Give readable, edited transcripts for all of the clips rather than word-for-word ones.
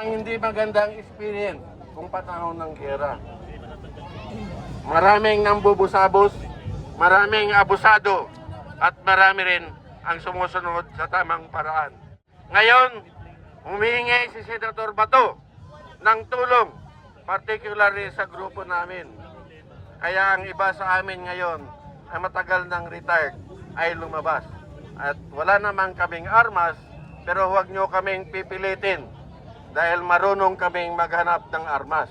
ang hindi magandang experience kung panahon ng giyera. Maraming nambubusabos, maraming abusado, at marami rin ang sumusunod sa tamang paraan. Ngayon, humihingi si Senator Bato ng tulong, particularly sa grupo namin. Kaya ang iba sa amin ngayon ay matagal ng retired ay lumabas. At wala namang kaming armas, pero huwag nyo kaming pipilitin dahil marunong kaming maghanap ng armas.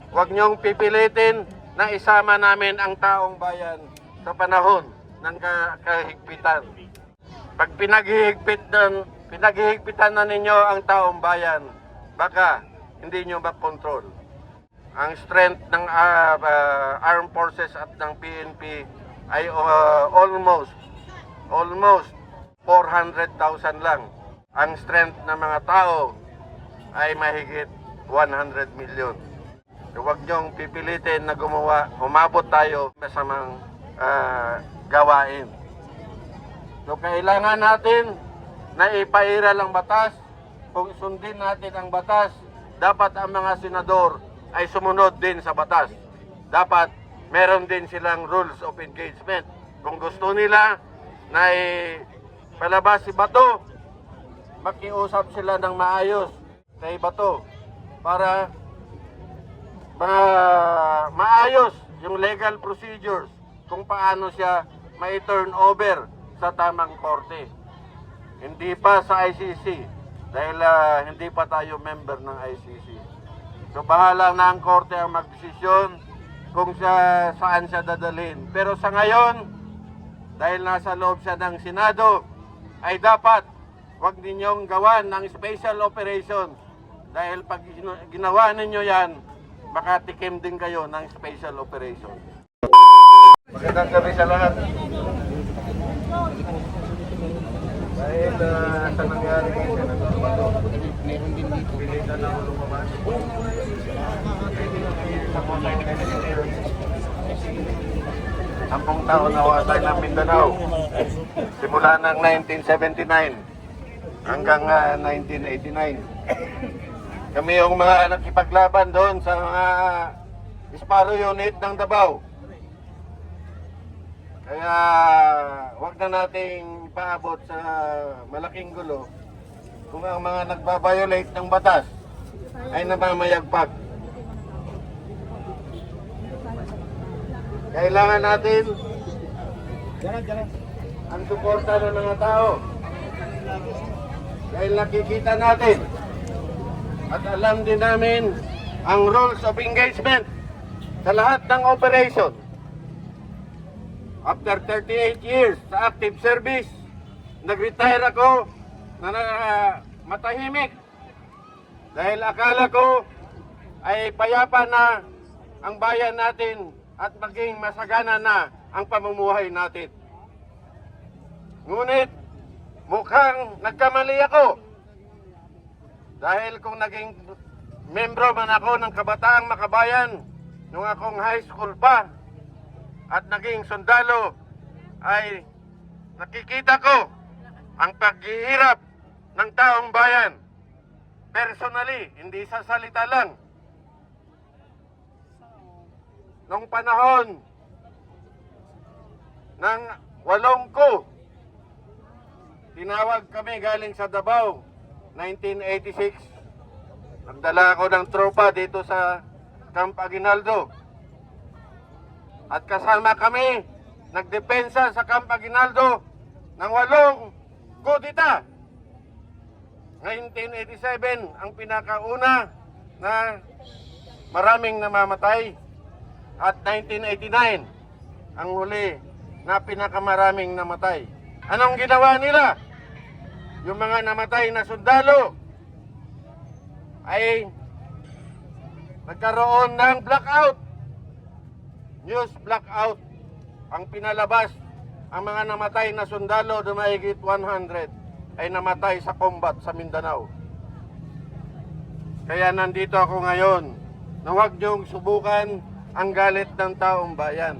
Huwag nyong pipilitin na isama namin ang taong bayan sa panahon ng kahigpitan. Pag pinaghihigpitan na ninyo ang taong bayan, baka hindi nyo makontrol. Ang strength ng armed forces at ng PNP ay almost 400,000 lang. Ang strength ng mga tao ay mahigit 100 million. So, huwag niyong pipilitin na umabot tayo sa masamang gawain. So, kailangan natin na ipairal ang batas. Kung sundin natin ang batas, dapat ang mga senador ay sumunod din sa batas. Dapat meron din silang rules of engagement. Kung gusto nila na palabas si Bato, makiusap sila ng maayos kay Bato para maayos yung legal procedures kung paano siya may turn over sa tamang korte. Hindi pa sa ICC dahil hindi pa tayo member ng ICC. So bahala na ang korte ang magdesisyon kung saan siya dadalhin. Pero sa ngayon, dahil nasa loob siya ng Senado, ay dapat wag ninyong gawan ng special operations. Dahil pag ginawa ninyo yan, makatikim din kayo ng special operations. Magandang gabi sa lahat. Dahil sa nangyari kay Senator Bato, pilitan na ako lumabas. Sampung taon na wasay ng Mindanao. Simula ng 1979 hanggang 1989. Kami yung mga nakipaglaban doon sa mga Sparrow unit ng Davao. Kaya wag na nating paabot sa malaking gulo kung ang mga nagbabiolate ng batas ay namamayagpag. Kailangan natin ang suporta ng mga tao. Dahil nakikita natin at alam din namin ang rules of engagement sa lahat ng operation. After 38 years sa active service, nag-retire ako na matahimik dahil akala ko ay payapa na ang bayan natin at maging masagana na ang pamumuhay natin. Ngunit mukhang nagkamali ako dahil kung naging membro man ako ng Kabataang Makabayan nung akong high school pa at naging sundalo, ay nakikita ko ang paghihirap ng taong bayan. Personally, hindi sa salita lang. Nung panahon ng 8 ko, tinawag kami galing sa Davao, 1986. Nagdala ako ng tropa dito sa Camp Aguinaldo. At kasama kami, nagdepensa sa Camp Aguinaldo ng 8 kudita. 1987 ang pinakauna na maraming namamatay. At 1989 ang huli na pinakamaraming namatay. Anong ginawa nila? Yung mga namatay na sundalo ay nagkaroon ng blackout. News blackout ang pinalabas. Ang mga namatay na sundalo, dumahigit 100, ay namatay sa combat sa Mindanao. Kaya nandito ako ngayon na huwag niyong subukan ang galit ng taong bayan.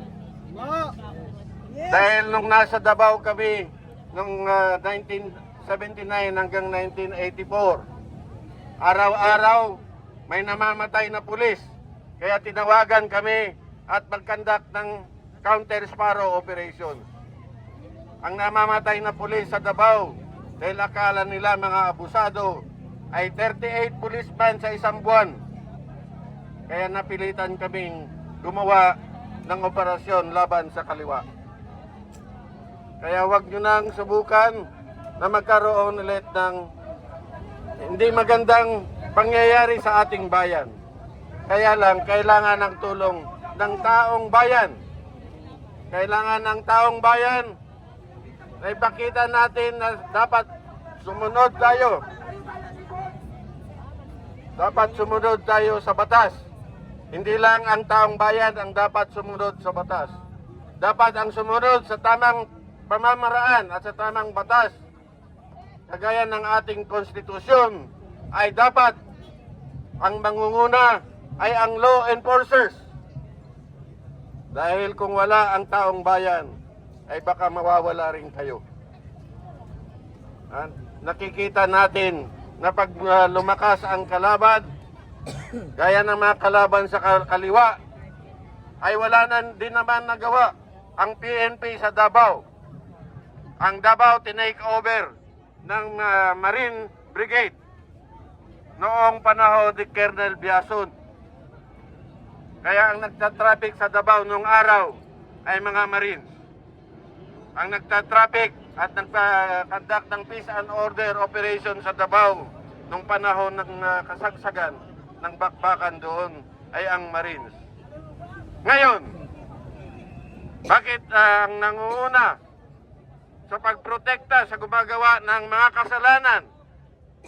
Dahil nung nasa Davao kami, nung 1979 hanggang 1984, Araw-araw may namamatay na pulis. Kaya tinawagan kami at mag-conduct ng counter sparrow operation. Ang namamatay na pulis sa Davao dahil akala nila mga abusado ay 38 policemen sa isang buwan. Kaya napilitan kaming gumawa ng operasyon laban sa kaliwa. Kaya wag nyo nang subukan na magkaroon ulit ng hindi magandang pangyayari sa ating bayan. Kaya lang, kailangan ng tulong ng taong bayan. Kailangan ng taong bayan na ipakita natin na dapat sumunod tayo. Dapat sumunod tayo sa batas. Hindi lang ang taong bayan ang dapat sumunod sa batas. Dapat ang sumunod sa tamang pamamaraan at sa tamang batas. Kagaya ng ating konstitusyon ay dapat ang mangunguna ay ang law enforcers. Dahil kung wala ang taong bayan, ay baka mawawala rin kayo. Nakikita natin na pag lumakas ang kalaban, gaya ng mga kalaban sa kaliwa, ay wala na din naman nagawa ang PNP sa Davao. Ang Davao tinake over ng Marine Brigade noong panahon ni Colonel Biason. Kaya ang nagtatraffic sa Davao noong araw ay mga Marines. Ang nagtatraffic at nagpa-conduct ng peace and order operation sa Davao noong panahon ng kasagsagan ng bakbakan doon ay ang Marines. Ngayon, bakit ang nangunguna sa pagprotekta sa gumagawa ng mga kasalanan,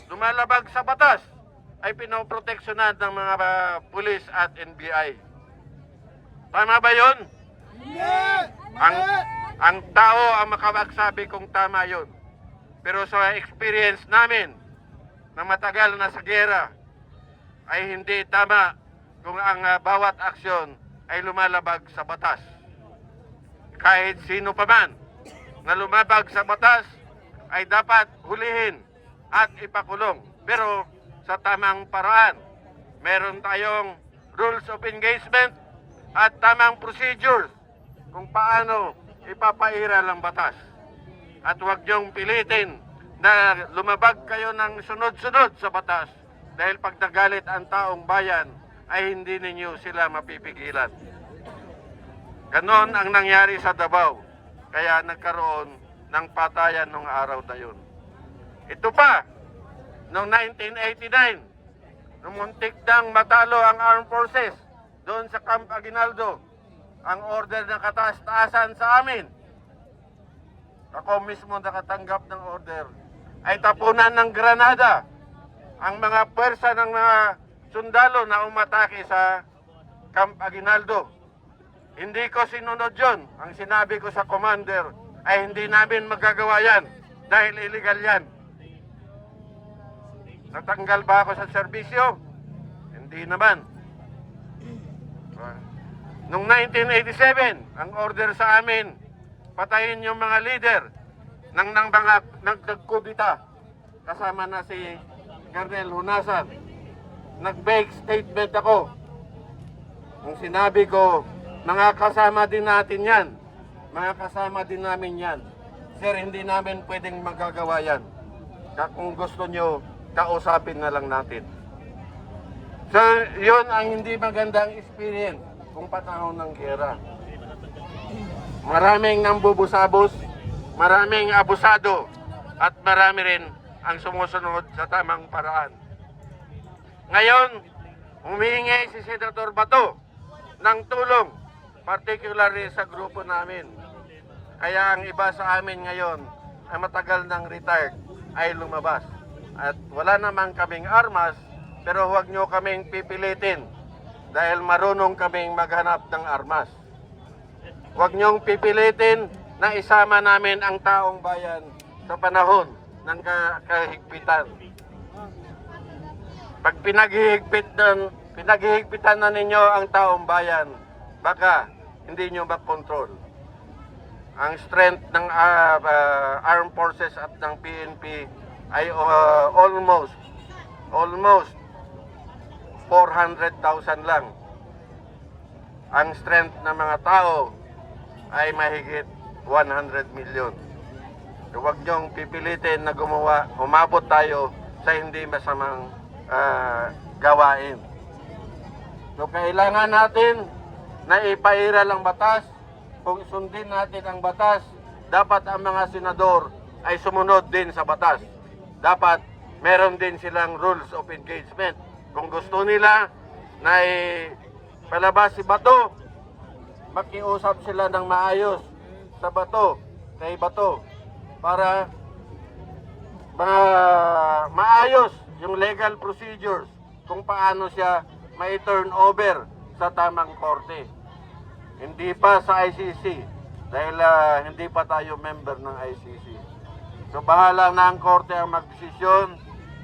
lumalabag sa batas, ay pinoproteksyonan ng mga pulis at NBI? Tama ba yun? Ang tao ang makapagsabi kung tama yun. Pero sa experience namin na matagal na sa gera, ay hindi tama kung ang bawat aksyon ay lumalabag sa batas. Kahit sino pa man na lumabag sa batas ay dapat hulihin at ipakulong. Pero sa tamang paraan, meron tayong rules of engagement at tamang procedures kung paano ipapairal ang batas. At huwag niyong pilitin na lumabag kayo ng sunod-sunod sa batas dahil pag nagalit ang taong bayan ay hindi ninyo sila mapipigilan. Ganon ang nangyari sa Davao, kaya nagkaroon ng patayan nung araw na yun. Ito pa, noong 1989, nung muntik nang matalo ang armed forces doon sa Camp Aguinaldo, ang order ng kataas-taasan sa amin, ako mismo nakatanggap ng order, ay tapunan ng granada ang mga pwersa ng mga sundalo na umatake sa Camp Aguinaldo. Hindi ko sinunod yun. Ang sinabi ko sa commander ay hindi namin magagawa yan dahil illegal yan. Natanggal ba ako sa serbisyo? Hindi naman. Noong 1987, ang order sa amin, patayin yung mga leader ng mga nagkubita. Kasama na si Colonel Hunasan. Nag-make statement ako. Nung sinabi ko, mga kasama din natin yan. Mga kasama din namin yan. Sir, hindi namin pwedeng magagawa yan. Kung gusto nyo, kausapin na lang natin. So, yun ang hindi magandang experience kung panahon ng gera. Maraming nambubusabos, maraming abusado, at marami rin ang sumusunod sa tamang paraan. Ngayon, humihingi si Senator Bato ng tulong, particularly sa grupo namin. Kaya ang iba sa amin ngayon ay matagal ng retired ay lumabas. At wala naman kaming armas, pero huwag nyo kaming pipilitin dahil marunong kaming maghanap ng armas. Huwag nyong pipilitin na isama namin ang taong bayan sa panahon ng kahigpitan. Pag pinaghihigpitan na ninyo ang taong bayan, baka hindi nyo makontrol. Ang strength ng armed forces at ng PNP ay almost almost 400,000 lang. Ang strength ng mga tao ay mahigit 100 million. So, huwag niyong pipilitin na umabot tayo sa hindi masamang gawain. So, kailangan natin na ipairal ang batas. Kung sundin natin ang batas, dapat ang mga senador ay sumunod din sa batas. Dapat meron din silang rules of engagement. Kung gusto nila na palabas si Bato, makiusap sila ng maayos sa Bato, kay Bato, para maayos yung legal procedures kung paano siya may turn over sa tamang korte. Hindi pa sa ICC dahil hindi pa tayo member ng ICC. So bahala na ang korte ang magdesisyon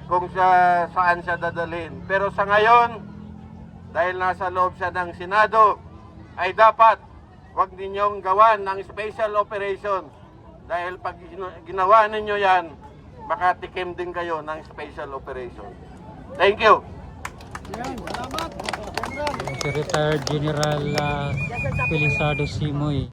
kung saan siya dadalhin. Pero sa ngayon, dahil nasa loob siya ng Senado, ay dapat wag ninyong gawan ng special operations. Dahil pag ginawa ninyo yan, makatikim din kayo ng special operation. Thank you. Si Retired General Felisardo Simoy.